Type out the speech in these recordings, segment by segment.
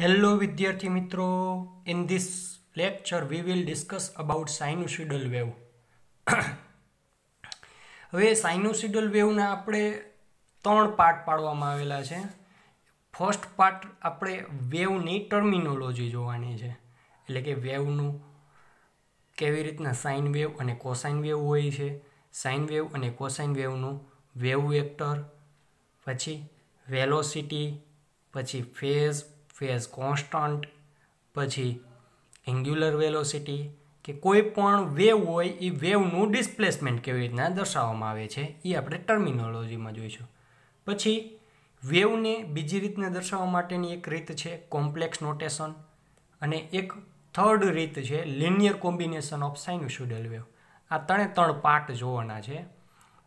Hello વિદ્યાર્થી મિત્રો, in this lecture we will discuss about sinusoidal wave. હવે sinusoidal વેવના આપણે ત્રણ પાર્ટ પાડવામાં આવેલા છે. ફર્સ્ટ પાર્ટ આપણે વેવની ટર્મિનોલોજી જોવાની છે, એટલે કે વેવનું કેવી રીતના સાઇન વેવ અને કોસાઇન વેવ હોય છે, સાઇન વેવ અને કોસાઇન વેવનું વેવ વેક્ટર, પછી વેલોસિટી, પછી ફેઝ કોન્સ્ટન્ટ, પછી એંગ્યુલર વેલોસિટી કે કોઈ પણ વેવ હોય એ વેવનું ડિસ્પ્લેસમેન્ટ કેવી રીતના દર્શાવવામાં આવે છે એ આપણે ટર્મિનોલોજીમાં જોઈશું. પછી વેવને બીજી રીતના દર્શાવવા માટેની એક રીત છે કોમ્પ્લેક્સ નોટેશન, અને એક થર્ડ રીત છે linear combination of sinusoidal wave. આ ત્રણ પાર્ટ જોવાના છે.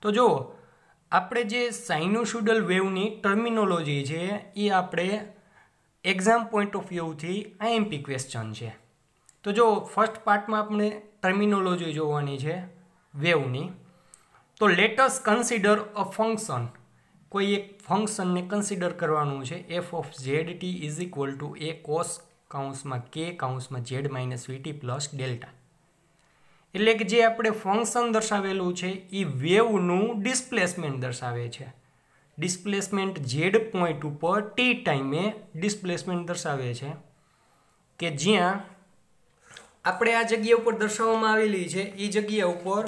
તો જુઓ, આપણે જે સાઇનોસોઇડલ વેવની ટર્મિનોલોજી છે એ આપણે એક્ઝામ પોઈન્ટ ઓફ વ્યૂથી આઈએમપી ક્વેશ્ચન છે. તો જો ફર્સ્ટ પાર્ટમાં આપણે ટર્મિનોલોજી જોવાની છે વેવની. તો let us consider a function, કોઈ એક ફંક્શનને કન્સિડર કરવાનું છે. F of Z T is equal to A cos કાઉન્સમાં કે કાઉન્સમાં Z minus VT plus delta. એટલે કે જે આપણે ફંક્શન દર્શાવેલું છે એ વેવનું ડિસ્પ્લેસમેન્ટ દર્શાવે છે. ડિસ્પ્લેસમેન્ટ ઝેડ પોઈન્ટ ઉપર ટી ટાઈમે ડિસ્પ્લેસમેન્ટ દર્શાવે છે, કે જ્યાં આપણે આ જગ્યા ઉપર દર્શાવવામાં આવેલી છે એ જગ્યા ઉપર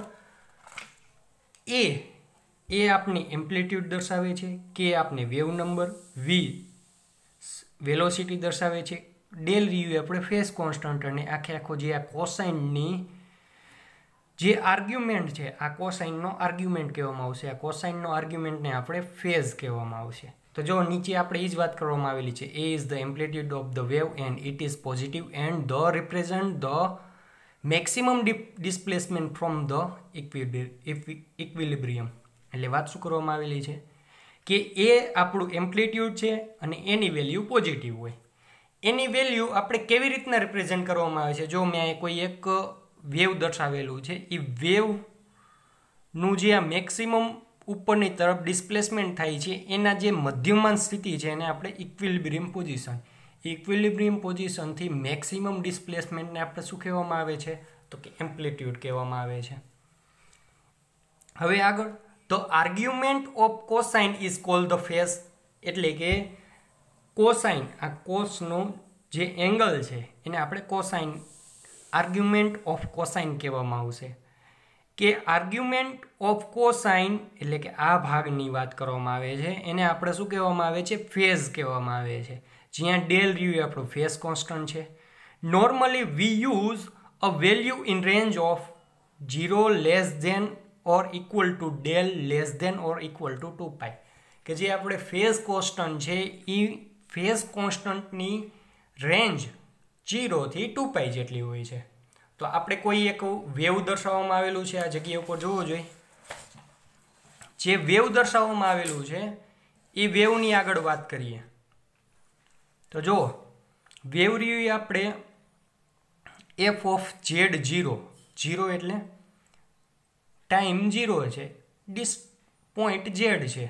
એ આપની એમ્પ્લિટ્યૂડ દર્શાવે છે, કે આપને વેવ નંબર, વી વેલોસિટી દર્શાવે છે, ડેલ યુ આપણે ફેઝ કોન્સ્ટન્ટ, અને આખો જે આ કોસાઇનની જે આર્ગ્યુમેન્ટ છે આ કોસાઇનનો આર્ગ્યુમેન્ટ કહેવામાં આવશે. આ કોસાઇનનો આર્ગ્યુમેન્ટને આપણે ફેઝ કહેવામાં આવશે. તો જો નીચે આપણે એ જ વાત કરવામાં આવેલી છે, A is the amplitude of the wave and it is positive and the represent the maximum displacement from the equilibrium. એટલે વાત શું કરવામાં આવેલી છે કે એ આપણું એમ્પ્લિટ્યુડ છે અને એની વેલ્યુ પોઝિટિવ હોય. એની વેલ્યુ આપણે કેવી રીતના રિપ્રેઝન્ટ કરવામાં આવે છે, જો મેં કોઈ એક વેવ દર્શાવેલું છે, એ વેવનું જે આ મેક્સિમમ ઉપરની તરફ ડિસ્પ્લેસમેન્ટ થાય છે એના જે મધ્યમાન સ્થિતિ છે એને આપણે ઇક્વિલિબ્રિયમ પોઝિશન. ઇક્વિલિબ્રિયમ પોઝિશનથી મેક્સિમમ ડિસ્પ્લેસમેન્ટને આપણે શું કહેવામાં આવે છે, તો કે એમ્પ્લિટ્યુડ કહેવામાં આવે છે. હવે આગળ, the argument of cosine is called the phase. એટલે કે કોસાઇન, આ કોસનો જે એંગલ છે એને આપણે કોસાઇન, આર્ગ્યુમેન્ટ ઓફ કોસાઇન કહેવામાં આવશે. કે આર્ગ્યુમેન્ટ ઓફ કોસાઇન એટલે કે આ ભાગની વાત કરવામાં આવે છે એને આપણે શું કહેવામાં આવે છે, ફેઝ કહેવામાં આવે છે. જ્યાં ડેલ યુ એ આપણું ફેઝ કોન્સ્ટન્ટ છે. Normally we use a value in range of 0 less than or equal to del less than or equal to 2π. કે જે આપણે ફેઝ કોન્સ્ટન્ટ છે એ ફેઝ કોન્સ્ટન્ટની રેન્જ 0 થી 2π જેટલી હોય છે. તો આપણે કોઈ એક વેવ દર્શાવવામાં આવેલું છે, આ જગ્યા ઉપર જોવું જોઈએ. જે વેવ દર્શાવવામાં આવેલું છે એ વેવની આગળ વાત કરીએ. તો જુઓ, વેવ રહ્યું આપણે એફ ઓફ ઝેડ 0 એટલે ટાઈમ 0 છે, પોઈન્ટ ઝેડ છે.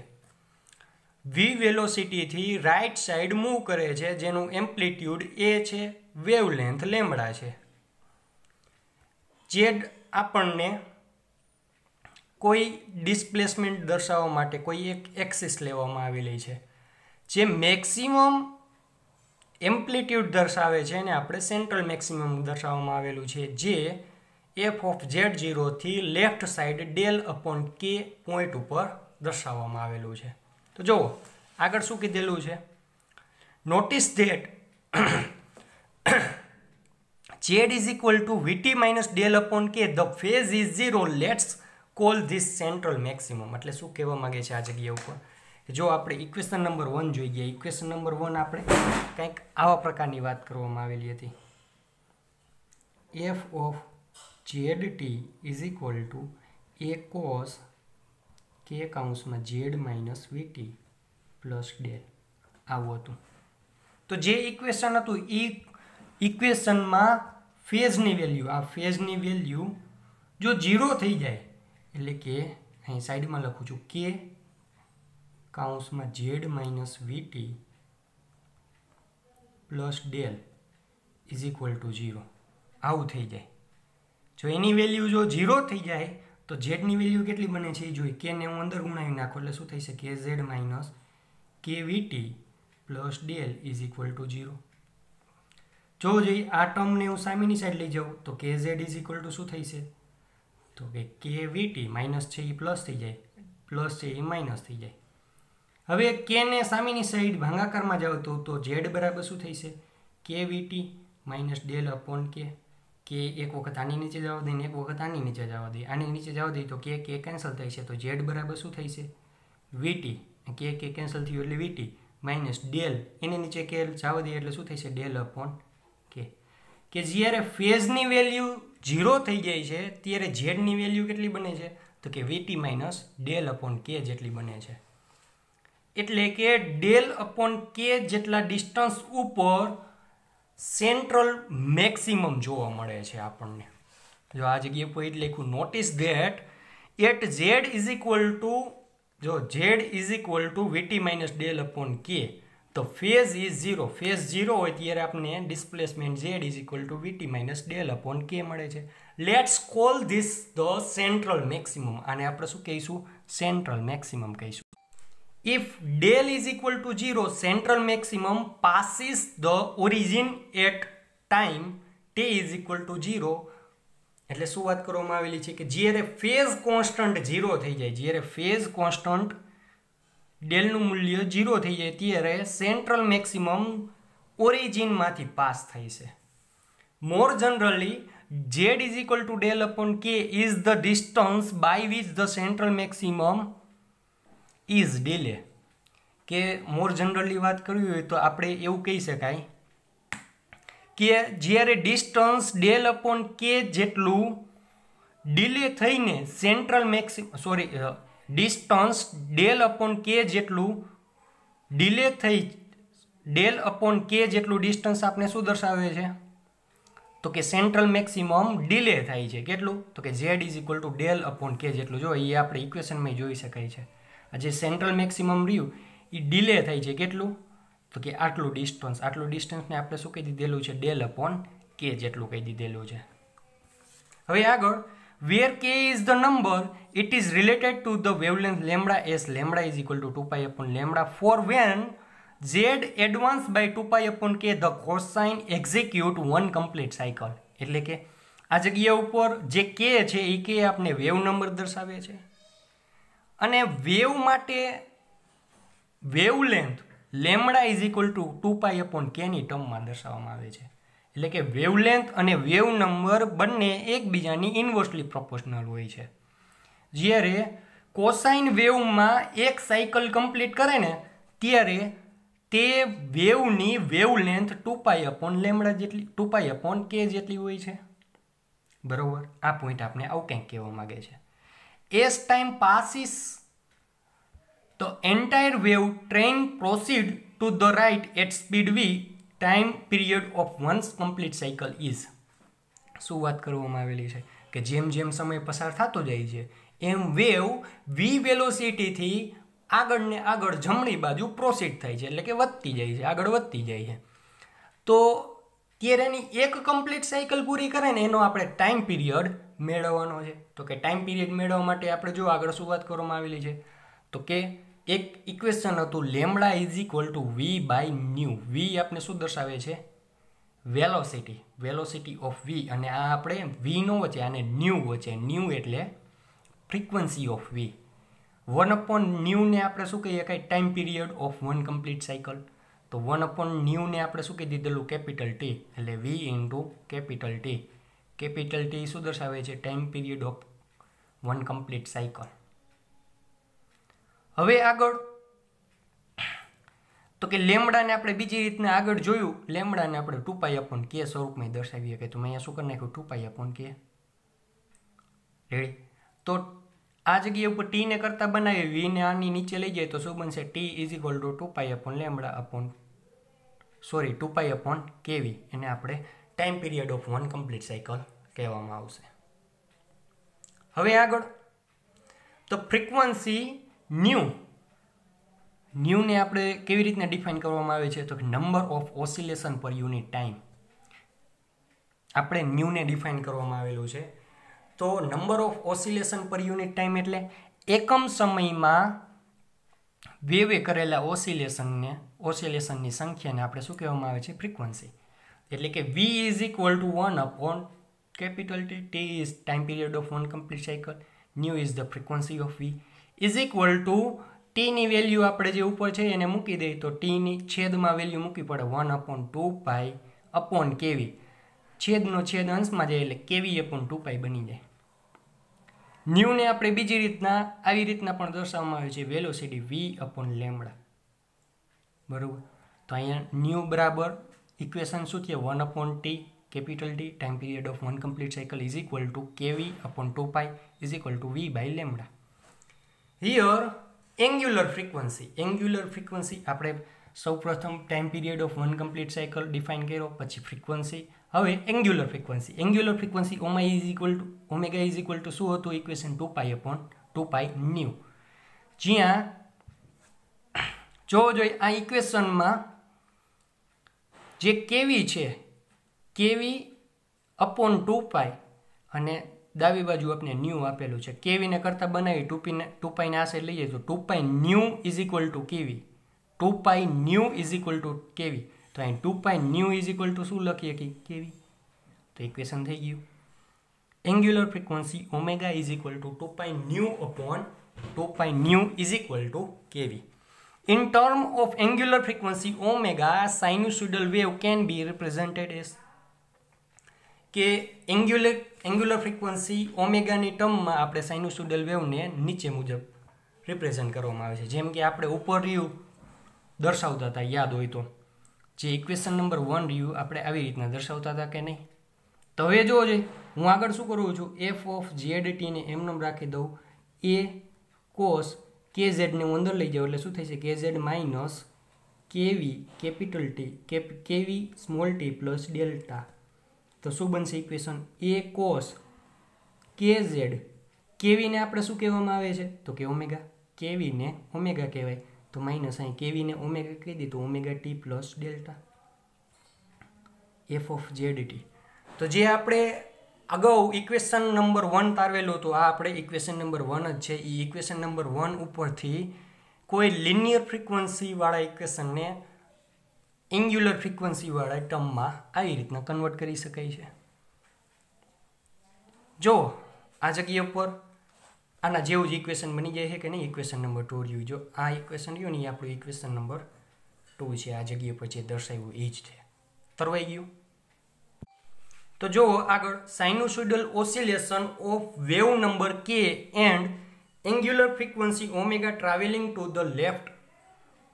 વી વેલોસિટીથી રાઈટ સાઈડ મૂવ કરે છે, જેનું એમ્પ્લિટ્યુડ એ છે, વેવલેન્થ લેમ્બડા છે. ઝેડ આપણને કોઈ ડિસ્પ્લેસમેન્ટ દર્શાવવા માટે કોઈ એક એક્સિસ લેવામાં આવેલી છે. જે મેક્સિમમ એમ્પ્લિટ્યુડ દર્શાવે છે એને આપણે સેન્ટ્રલ મેક્સિમમ દર્શાવવામાં આવેલું છે, જે એફ ઓફ ઝેડ 0 થી લેફ્ટ સાઈડ ડેલ અપોન કે પોઈન્ટ ઉપર દર્શાવવામાં આવેલું છે. તો જુઓ આગળ શું કીધેલું છે, notice that Z is equal to Vt minus del upon K, the phase is 0, let's call this central maximum. એટલે શું કહેવા માંગે છે આ જગ્યા ઉપર, જો આપણે ઇક્વેશન નંબર 1 જોઈએ. ઇક્વેશન નંબર 1 આપણે કંઈક આવા પ્રકારની વાત કરવામાં આવેલી હતી. f of zt is equal to a cos k કાઉન્સમાં z minus vt plus del, આવું હતું. તો જે ઇક્વેશન હતું એ ઇક્વેશનમાં ફેઝની વેલ્યુ, આ ફેઝની વેલ્યુ જો 0 થઈ જાય, એટલે કે અહીં સાઈડમાં લખું છું કે કાઉન્સમાં Z minus VT plus del is equal to 0 આવું થઈ જાય. જો એની વેલ્યુ જો 0 થઈ જાય તો ઝેડની વેલ્યુ કેટલી બને છે એ જોઈ. કેને હું અંદર ગુણાવી નાખો એટલે શું થઈ શકે? કે Z minus K VT plus del is equal to 0. જો જઈ આ ટર્મને હું સામેની સાઈડ લઈ જાઉં તો કે ઝેડ ઇઝ ઇક્વલ ટુ શું થઈ છે? તો કે વીટી માઇનસ છે એ પ્લસ થઈ જાય, પ્લસ છે એ માઇનસ થઈ જાય. હવે કેને સામેની સાઈડ ભાગાકારમાં જાવ તો ઝેડ બરાબર શું થઈ છે? કે વીટી માઇનસ ડેલ અપોન કે. કે એક વખત આની નીચે જવા દઈએ ને એક વખત આની નીચે જવા દઈએ. આની નીચે જવા દઈએ તો કે કેન્સલ થાય છે, તો ઝેડ બરાબર શું થાય છે? વીટી. કે કેન્સલ થયું એટલે વીટી માઇનસ ડેલ એની નીચે કે જવા દઈએ એટલે શું થાય છે? ડેલ અપોન કે. કે જ્યારે ફેઝની વેલ્યુ 0 થઈ જાય છે ત્યારે ઝેડની વેલ્યુ કેટલી બને છે? તો કે વીટી માઇનસ ડેલ અપોન કે જેટલી બને છે. એટલે કે ડેલ અપોન કે જેટલા ડિસ્ટન્સ ઉપર સેન્ટ્રલ મેક્સિમમ જોવા મળે છે આપણને. જો આ જગ્યાએ પોઈન્ટ લખ્યું, notice that at Z is equal to, જો Z is equal to VT minus del upon K, તો ફેઝ ઇઝ 0. ફેઝ 0 હોય ત્યારે આપણને displacement Z is equal to VT minus del upon K મળે છે. Let's call this the central maximum. આને આપણે શું કહીશું? સેન્ટ્રલ મેક્સિમમ કહીશું. If del is equal to 0, central maximum passes the origin at time t is equal to 0. એટલે શું વાત કરવામાં આવેલી છે? કે જ્યારે ફેઝ કોન્સ્ટન્ટ 0 થઈ જાય, જ્યારે ફેઝ કોન્સ્ટન્ટ ડેલનું મૂલ્ય 0 થઈ જાય ત્યારે સેન્ટ્રલ મેક્સિમમ ઓરિજિનમાંથી પાસ થાય છે. મોર generally z is equal to del upon k is the distance by which the central maximum is delay. કે મોર જનરલી વાત કરવી હોય તો આપણે એવું કહી શકાય કે જ્યારે ડિસ્ટન્સ ડેલ અપોન કે જેટલું ડીલે થઈને સેન્ટ્રલ ડિસ્ટન્સ ડેલ અપોન કે જેટલું ડીલે થઈ ડેલ અપોન કે જેટલું ડિસ્ટન્સ આપણે શું દર્શાવે છે? તો કે સેન્ટ્રલ મેક્સિમમ ડીલે થાય છે. કેટલું? તો કે z is equal to del upon કે જેટલું. જો એ આપણે ઇક્વેશનમાં જોઈ શકાય છે. આ જે સેન્ટ્રલ મેક્સિમમ રહ્યું એ ડીલે થાય છે. કેટલું? તો કે આટલું ડિસ્ટન્સ. આટલું ડિસ્ટન્સને આપણે શું કહી દીધેલું છે? ડેલ અપોન કે જેટલું કહી દીધેલું છે. હવે આગળ, where K is the number it is related to the wavelength lambda as lambda is equal to 2π upon lambda for when z advance by 2π upon K the cosine execute one complete cycle. એટલે કે આ જગ્યા ઉપર જે કે છે એ કે આપણે વેવ નંબર દર્શાવે છે અને વેવ માટે wavelength lambda is equal to 2π upon કેની ટર્મમાં દર્શાવવામાં આવે છે. એટલે કે વેવલેન્થ અને વેવ નંબર બંને એકબીજાની ઇન્વર્સલી પ્રોપોર્શનલ હોય છે. જ્યારે કોસાઇન વેવમાં એક સાયકલ કમ્પ્લીટ કરે ને ત્યારે તે વેવની વેવલેન્થ 2π અપોન લેમ્ડા જેટલી 2π અપોન કે જેટલી હોય છે. બરોબર, આ પોઈન્ટ આપણે આવું કંઈક કહેવા માંગે છે. As time passes, the entire wave train proceed to the right at speed v. Time period of one's complete cycle is. શું વાત કરવામાં આવેલી છે? કે જેમ જેમ સમય પસાર થતો જાય છે એમ વેવ v વેલોસિટીથી આગળ ને આગળ જમણી બાજુ પ્રોસીડ થાય છે. એટલે કે વધતી જાય છે, આગળ વધતી જાય છે. તો ત્યારે એની એક કમ્પ્લીટ સાયકલ પૂરી કરે ને એનો આપણે ટાઈમ પીરિયડ મેળવવાનો છે. તો કે ટાઈમ પીરિયડ મેળવવા માટે આપણે જો આગળ શું વાત કરવામાં આવેલી છે? તો કે એક ઇક્વેશન હતું lambda is equal to V by nu. V આપણે શું દર્શાવે છે? Velocity, velocity of V. અને આ આપણે વી નો વચ્ચે આને ન્યુ વચ્ચે, ન્યુ એટલે ફ્રીક્વન્સી ઓફ વી. 1 અપોન ન્યુને આપણે શું કહીએ? કાંઈ time period of one complete cycle. તો 1 અપોન ન્યુને આપણે શું કહી દીધેલું? Capital T. એટલે V into capital T. Capital T શું દર્શાવે છે? Time period of one complete cycle. હવે આગળ તો કે લેમ્ડાને આપણે બીજી રીતના આગળ જોયું. લેમ્ડાને આપણે 2π અપોન કે સ્વરૂપમાં દર્શાવીએ કે તો મેં અહીંયા શું કરી નાખ્યું? 2π અપોન કે. રેડી? તો આ જગ્યા ઉપર ટી ને કરતા બનાવી વી ને આની નીચે લઈ જાય તો શું બનશે? T is equal to 2π upon lambda upon 2π upon KV. એને આપણે time period of one complete cycle કહેવામાં આવશે. હવે આગળ તો ફ્રીક્વન્સી ન્યુ. ન્યૂને આપણે કેવી રીતના ડિફાઇન કરવામાં આવે છે તો કે નંબર ઓફ ઓસિલેશન પર યુનિટ ટાઈમ આપણે ન્યૂને ડિફાઇન કરવામાં આવેલું છે. તો નંબર ઓફ ઓસિલેશન પર યુનિટ ટાઈમ એટલે એકમ સમયમાં વેવે કરેલા ઓસિલેશનની સંખ્યાને આપણે શું કહેવામાં આવે છે ફ્રીક્વન્સી. એટલે કે v is equal to 1 upon capital T, T is time period of one complete cycle, nu is the frequency of v is equal to ટીની વેલ્યુ આપણે જે ઉપર છે એને મૂકી દઈએ તો ટીની છેદમાં વેલ્યુ મૂકવી પડે 1 અપોન 2 અપોન કેવી. છેદનો છેદ અંશમાં જાય એટલે કેવી અપોન 2 બની જાય. ન્યૂને આપણે બીજી રીતના આવી રીતના પણ દર્શાવવામાં આવે છે વેલોસિટી v અપોન લેમ્બડા. બરાબર. તો અહીંયા ન્યૂ બરાબર ઇક્વેશન શું છે 1 upon T capital T time period of one complete cycle is equal to KV upon 2 is equal to v by lambda. Here angular frequency આપણે સૌપ્રથમ time period of one complete cycle define કર્યો, પછી frequency. હવે angular frequency omega is equal to શું હતું equation 2 upon 2 new. જ્યાં જોવો જોઈએ આ ઇક્વેશનમાં જે કેવી છે કેવી અપોન 2 અને ડાબી બાજુ આપણે ન્યૂ આપેલું છે. કેવીને કરતાં બનાવી 2 ને આ સાઈડ લઈએ તો 2 ન્યૂ ઇઝ ઇક્વલ ટુ કેવી, 2 ન્યૂ ઇઝ ઇક્વલ ટુ કેવી. તો અહીં 2 ન્યૂ ઇઝ ઇક્વલ ટુ શું લખીએ કે કેવી. તો ઇક્વેશન થઈ ગયું. Angular frequency omega is equal two 2 new upon 2 new is equal to કેવી. In term of angular frequency omega, sinusoidal wave can be represented as કે એંગ્યુલર ફ્રીક્વન્સી ઓમેગાની ટર્મમાં આપણે સાઇનુસોઇડલ વેવને નીચે મુજબ રિપ્રેઝન્ટ કરવામાં આવે છે. જેમ કે આપણે ઉપર રહ્યું દર્શાવતા હતા યાદ હોય તો જે ઇક્વેશન નંબર 1 રહ્યું આપણે આવી રીતના દર્શાવતા હતા કે નહીં. તો હવે જોવો જોઈએ હું આગળ શું કરું છું એફ ઓફ ઝેડ ટીને એમનેમ રાખી દઉં એ કોસ કે ઝેડને હું અંદર લઈ જાઉં એટલે શું થઈ છે કે ઝેડ માઇનસ કેવી કેપિટલ ટી કેવી સ્મોલ ટી પ્લસ ડેલ્ટા. તો શું બનશે ઇક્વેશન એ કોસ કે ઝેડ. કેવીને આપણે શું કહેવામાં આવે છે તો કે ઓમેગા, કેવીને ઓમેગા કહેવાય તો માઇનસ અહીં કેવીને ઓમેગા કહી દીધું omega T plus delta F of Z T. તો જે આપણે અગાઉ ઇક્વેશન નંબર 1 તારવેલું હતું આ આપણે ઇક્વેશન નંબર 1 જ છે. એ ઇક્વેશન નંબર 1 ઉપરથી કોઈ લિનિયર ફ્રીક્વન્સીવાળા ઇક્વેશનને એંગ્યુલર ફ્રીક્વન્સીવાળા ટર્મમાં આવી રીતના કન્વર્ટ કરી શકાય છે. જો આ જગ્યા ઉપર આના જેવું જ ઇક્વેશન બની જાય છે કે નહીં. ઇક્વેશન નંબર 2 રહ્યું. જો આ ઇક્વેશન રહ્યું ને એ આપણું ઇક્વેશન નંબર 2 છે. આ જગ્યા પર જે દર્શાવ્યું એ જ છે. તરવાઈ ગયું. તો જો આગળ sinusoidal oscillation of wave number K and angular frequency omega travelling to the left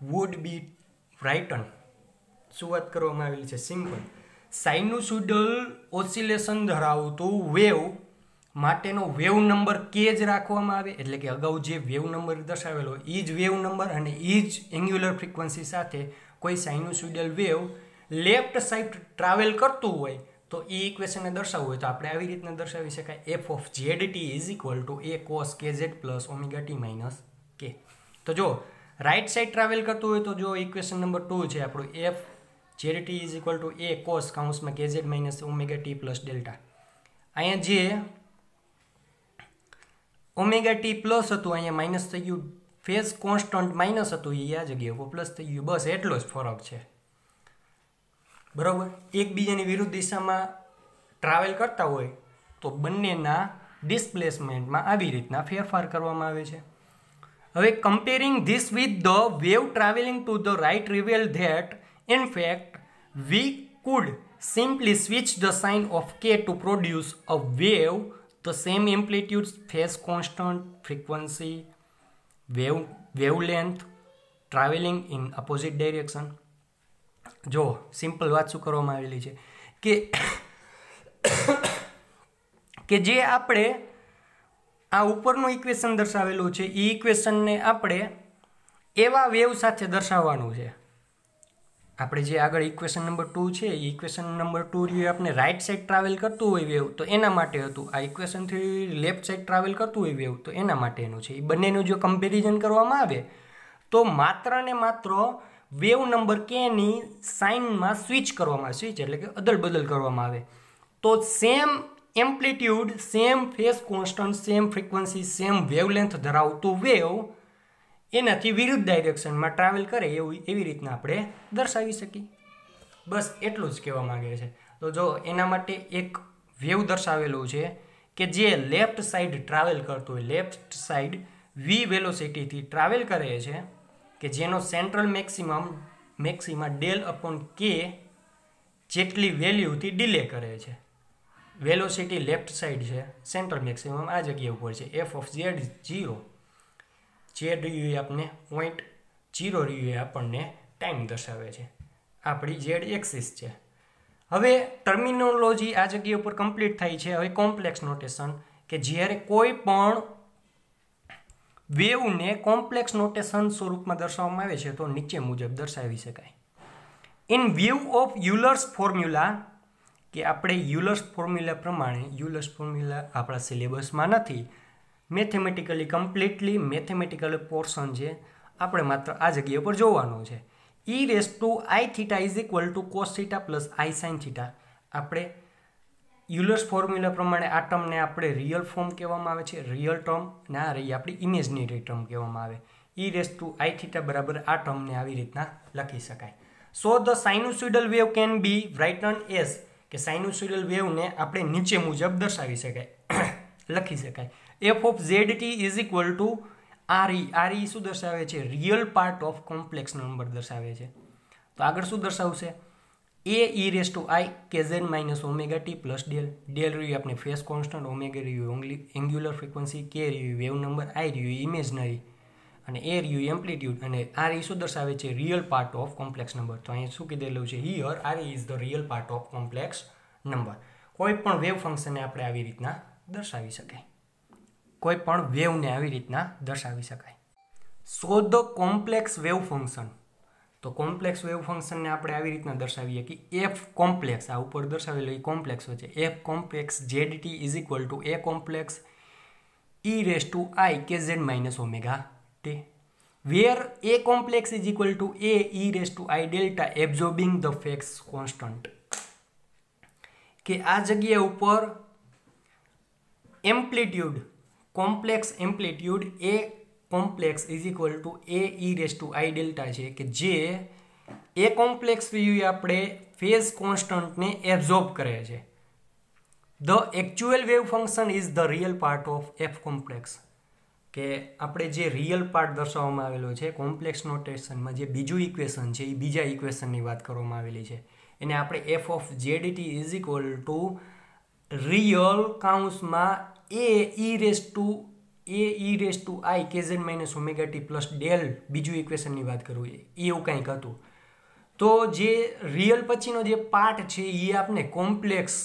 would be written. શું વાત કરવામાં આવેલી છે સિમ્પલ. સાઇનુસોઇડલ ઓસિલેશન ધરાવતું વેવ માટેનો વેવ નંબર કે જ રાખવામાં આવે. એટલે કે અગાઉ જે વેવ નંબર દર્શાવેલો એ જ વેવ નંબર અને એ જ એંગ્યુલર ફ્રીક્વન્સી સાથે કોઈ sinusoidal wave left side travel કરતું હોય તો એ ઇક્વેશનને દર્શાવવું હોય તો આપણે આવી રીતના દર્શાવી શકાય F of Z T is equal to A cos K Z plus omega T minus K. તો જો રાઇટ સાઇડ ટ્રાવેલ કરતું હોય તો જો ઇક્વેશન નંબર 2 છે આપણું F Z T is equal to A cos કાઉન્સમાં K Z minus omega T plus delta. અહીંયા જે ઓમેગા ટી પ્લસ હતું અહીંયા માઇનસ થઈ ગયું. ફેઝ કોન્સ્ટન્ટ માઇનસ હતું એ આ જગ્યાએ ઉપર પ્લસ થઈ ગયું. બસ એટલો જ ફરક છે. બરાબર. એકબીજાની વિરુદ્ધ દિશામાં ટ્રાવેલ કરતા હોય તો બંનેના ડિસ્પ્લેસમેન્ટમાં આવી રીતના ફેરફાર કરવામાં આવે છે. હવે comparing this with the wave travelling to the right reveal that in fact we could simply switch the sign of K to produce a wave the same amplitude phase constant frequency wavelength travelling in opposite direction. જો simple વાત શું કરવામાં આવેલી છે કે જે આપણે આ ઉપરનું ઇક્વેશન દર્શાવેલું છે એ ઇક્વેશનને આપણે એવા વેવ સાથે દર્શાવવાનું છે. આપણે જે આગળ ઇક્વેશન નંબર 2 છે એ ઇક્વેશન નંબર 2 રહ્યું આપણે રાઇટ સાઈડ ટ્રાવેલ કરતું હોય વેવ તો એના માટે હતું. આ ઇક્વેશનથી લેફ્ટ સાઈડ ટ્રાવેલ કરતું હોય વેવ તો એના માટેનું છે. એ બંનેનું જો કમ્પેરિઝન કરવામાં આવે તો માત્ર ને માત્ર વેવ નંબર કેની સાઇનમાં સ્વિચ કરવામાં આવે, સ્વિચ એટલે કે અદલ બદલ કરવામાં આવે, તો same amplitude, same phase constant, same frequency, same wavelength ધરાવતું વેવ એનાથી વિરુદ્ધ ડાયરેક્શનમાં ટ્રાવેલ કરે એવી રીતના આપણે દર્શાવી શકીએ. બસ એટલું જ કહેવા માંગે છે. તો જો એના માટે એક વેવ દર્શાવેલું છે કે જે લેફ્ટ સાઈડ ટ્રાવેલ કરતું હોય, લેફ્ટ સાઈડ વી વેલોસિટીથી ટ્રાવેલ કરે છે, કે જેનો સેન્ટ્રલ મેક્સિમા ડેલ અપોન કે જેટલી વેલ્યુથી ડિલે કરે છે. વેલોસિટી લેફ્ટ સાઈડ છે, સેન્ટ્રલ મેક્સિમમ આ જગ્યા ઉપર છે, એફ ઓફ ઝેડ 0, ઝેડ રહ્યું એ આપણને 0.0 રહ્યું એ આપણને ટાઈમ દર્શાવે છે, આપણી ઝેડ એક્સિસ છે. હવે ટર્મિનોલોજી આ જગ્યા ઉપર કમ્પ્લીટ થાય છે. હવે કોમ્પ્લેક્સ નોટેશન, કે જ્યારે કોઈ પણ વેવને કોમ્પ્લેક્સ નોટેશન સ્વરૂપમાં દર્શાવવામાં આવે છે તો નીચે મુજબ દર્શાવી શકાય. In view of Euler's formula, કે આપણે યુલર્સ ફોર્મ્યુલા પ્રમાણે, યુલર્સ ફોર્મ્યુલા આપણા સિલેબસમાં નથી, મેથેમેટિકલી કમ્પ્લીટલી મેથેમેટિકલ પોર્શન છે, આપણે માત્ર આ જગ્યા પર જોવાનું છે. e raise to i theta is equal to cos theta plus i sine theta. આપણે યુલર્સ ફોર્મ્યુલા પ્રમાણે આ ટર્મને આપણે રિયલ ફોર્મ કહેવામાં આવે છે, રિયલ ટર્મ, અને આ રહી આપણી ઇમેજનરી ટર્મ કહેવામાં આવે. e raise to i theta બરાબર આ ટર્મને આવી રીતના લખી શકાય. So the sinusoidal wave can be written as, કે સાઇનુસોઇડલ વેવને આપણે નીચે મુજબ દર્શાવી શકાય, લખી શકાય. F of Z T is equal to RE. RE શું દર્શાવે છે? Real part of complex number દર્શાવે છે. તો આગળ શું દર્શાવશે? A E raise to I KZ minus omega T plus del. Del રહ્યું આપણે ફેસ કોન્સ્ટન્ટ, ઓમેગા રહ્યું એંગ્યુલર ફ્રીક્વન્સી, કે રહ્યું વેવ નંબર, આઈ રહ્યું ઇમેજનરી, અને એ રહ્યું એમ્પ્લિટ્યુડ, અને RE શું દર્શાવે છે? Real part of complex number. તો અહીંયા શું કીધેલું છે? Here RE is the real part of complex number. કોઈ પણ વેવ ફંક્શનને આપણે આવી રીતના દર્શાવી શકાય, કોઈ પણ વેવને આવી રીતના દર્શાવી શકાય. So the complex wave function. તો કોમ્પ્લેક્સ વેવ ફંક્શનને આપણે આવી રીતના દર્શાવીએ કે એફ કોમ્પ્લેક્સ, આ ઉપર દર્શાવેલું એ કોમ્પ્લેક્સ છે, F complex Z T is equal to A complex E raise to I K Z minus omega T, where A complex is equal to A E raise to I delta absorbing the phase constant. કે આ જગ્યા ઉપર amplitude, complex amplitude A complex is equal to A E raise to I delta છે, કે જે A complex value આપણે phase કોન્સ્ટન્ટને absorb કરે છે. The actual wave function is the real part of F complex. કે આપણે જે રિયલ પાર્ટ દર્શાવવામાં આવેલો છે કોમ્પ્લેક્સ નોટેશનમાં, જે બીજું ઇક્વેશન છે એ બીજા ઇક્વેશનની વાત કરવામાં આવેલી છે, એને આપણે F of Z T is equal to real કાઉન્સમાં A E raise to I K Z minus omega T plus del, બીજું ઇક્વેશનની વાત કરું એવું કંઈક હતું. તો જે રિયલ પછીનો જે પાર્ટ છે એ આપણે કોમ્પ્લેક્સ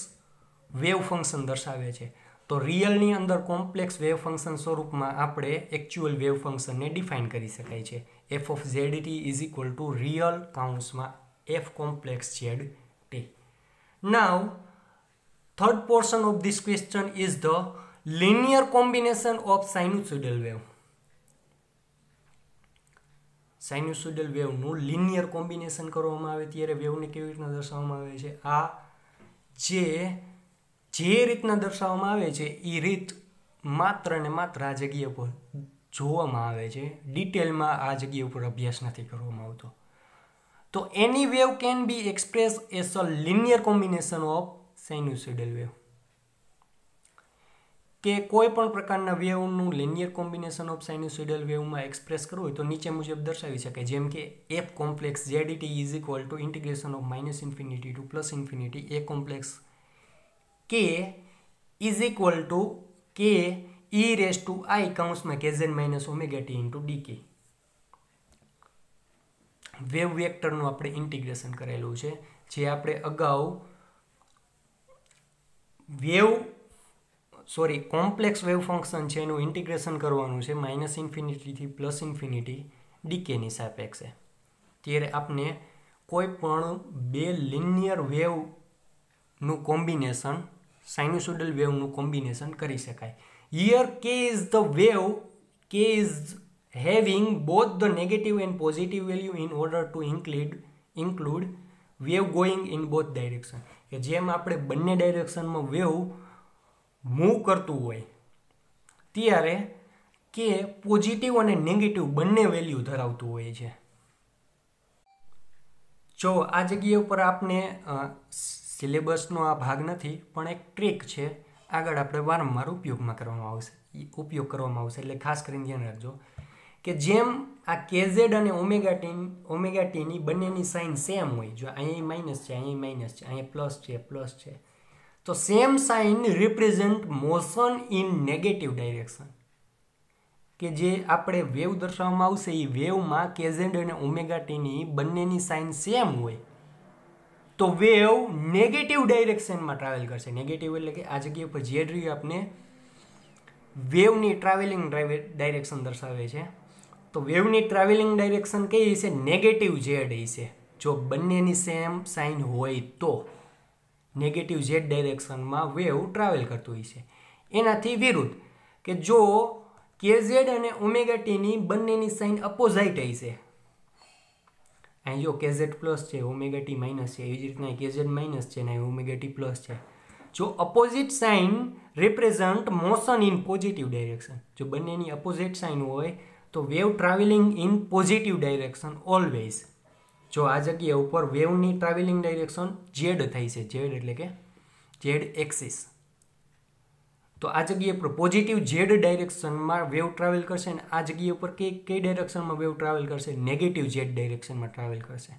વેવ ફંક્શન દર્શાવે છે. તો રિયલની અંદર કોમ્પ્લેક્સ વેવ ફંક્શન સ્વરૂપમાં આપણે એકચ્યુઅલ વેવ ફંક્શનને ડિફાઇન કરી શકાય છે. F of Z T is equal to real કાઉન્સમાં F complex Z T. Now third portion of this question is the linear combination of sinusoidal wave. Sinusoidal વેવનું linear combination કરવામાં આવે ત્યારે વેવને કેવી રીતના દર્શાવવામાં આવે છે? આ જે રીતના દર્શાવવામાં આવે છે એ રીત માત્ર ને માત્ર આ જગ્યા પર જોવામાં આવે છે, ડિટેલમાં આ જગ્યા ઉપર અભ્યાસ નથી કરવામાં આવતો. તો એની wave can be express as a linear combination of sinusoidal wave. કે કોઈ પણ પ્રકારના વેવનું લિનિયર કોમ્બિનેશન ઓફ સાઇનુસોઇડલ વેવમાં એક્સપ્રેસ કરવું હોય તો નીચે મુજબ દર્શાવી શકાય. જેમ કે F complex Z T is equal to integration of minus infinity to plus infinity A complex K is equal to K E raise to I કાઉન્સમાં K Z minus omega T into DK. Wave વેક્ટરનું આપણે integration કરેલું છે, જે આપણે અગાઉ complex wave function છે એનું ઇન્ટિગ્રેશન કરવાનું છે માઇનસ ઇન્ફિનિટીથી પ્લસ ઇન્ફિનિટી ડીકેની સાપેક્ષે. ત્યારે આપણે કોઈ પણ બે લિનિયર વેવનું કોમ્બિનેશન, સાઇનુસોઇડલ વેવનું કોમ્બિનેશન કરી શકાય. હિયર કે ઇઝ ધ વેવ, કે is having both the negative and positive value in order to include wave going in both direction. કે જેમ આપણે બંને ડાયરેક્શનમાં વેવ મૂવ કરતું હોય ત્યારે કે પોઝિટિવ અને નેગેટિવ બંને વેલ્યુ ધરાવતું હોય છે. જો આ જગ્યા ઉપર આપણે સિલેબસનો આ ભાગ નથી પણ એક ટ્રીક છે, આગળ આપણે વારંવાર ઉપયોગ કરવામાં આવશે એટલે ખાસ કરીને ધ્યાન રાખજો કે જેમ આ કેઝેડ અને ઓમેગા ટીની બંનેની સાઇન સેમ હોય, જો અહીંયા માઇનસ છે, અહીંયા માઇનસ છે, અહીંયા પ્લસ છે, તો same sign represent motion in negative direction. કે જે આપણે વેવ દર્શાવવામાં આવશે એ વેવમાં કેઝેડ અને ઓમેગા ટીની બંનેની સાઇન સેમ હોય તો વેવ નેગેટિવ ડાયરેક્શનમાં ટ્રાવેલ કરશે. નેગેટિવ એટલે કે આ જગ્યા પર ઝેડ રહ્યું આપણે વેવની ટ્રાવેલિંગ ડાયરેક્શન દર્શાવે છે. તો વેવની ટ્રાવેલિંગ ડાયરેક્શન કઈ હશે? નેગેટિવ ઝેડ હશે. જો બંનેની સેમ સાઇન હોય તો નેગેટિવ ઝેડ ડાયરેક્શનમાં વેવ ટ્રાવેલ કરતું હશે. એનાથી વિરુદ્ધ કે જો કેઝેડ અને ઓમેગા ટીની બંનેની સાઇન અપોઝાઇટ હશે, અહીં જો કેઝેડ પ્લસ છે, ઓમેગા ટી માઇનસ છે, એવી જ રીતના કેઝેડ માઇનસ છે ને ઓમેગા ટી પ્લસ છે. જો opposite sign represent motion in positive direction. જો બંનેની અપોઝિટ સાઇન હોય તો wave travelling in positive direction always. જો આ જગ્યા ઉપર વેવની ટ્રાવેલિંગ ડાયરેક્શન ઝેડ થઈ છે, ઝેડ એટલે કે ઝેડ એક્સિસ, તો આ જગ્યા પર પોઝિટિવ ઝેડ ડાયરેક્શનમાં વેવ ટ્રાવેલ કરશે અને આ જગ્યા ઉપર કઈ ડાયરેક્શનમાં વેવ ટ્રાવેલ કરશે? નેગેટિવ ઝેડ ડાયરેક્શનમાં ટ્રાવેલ કરશે.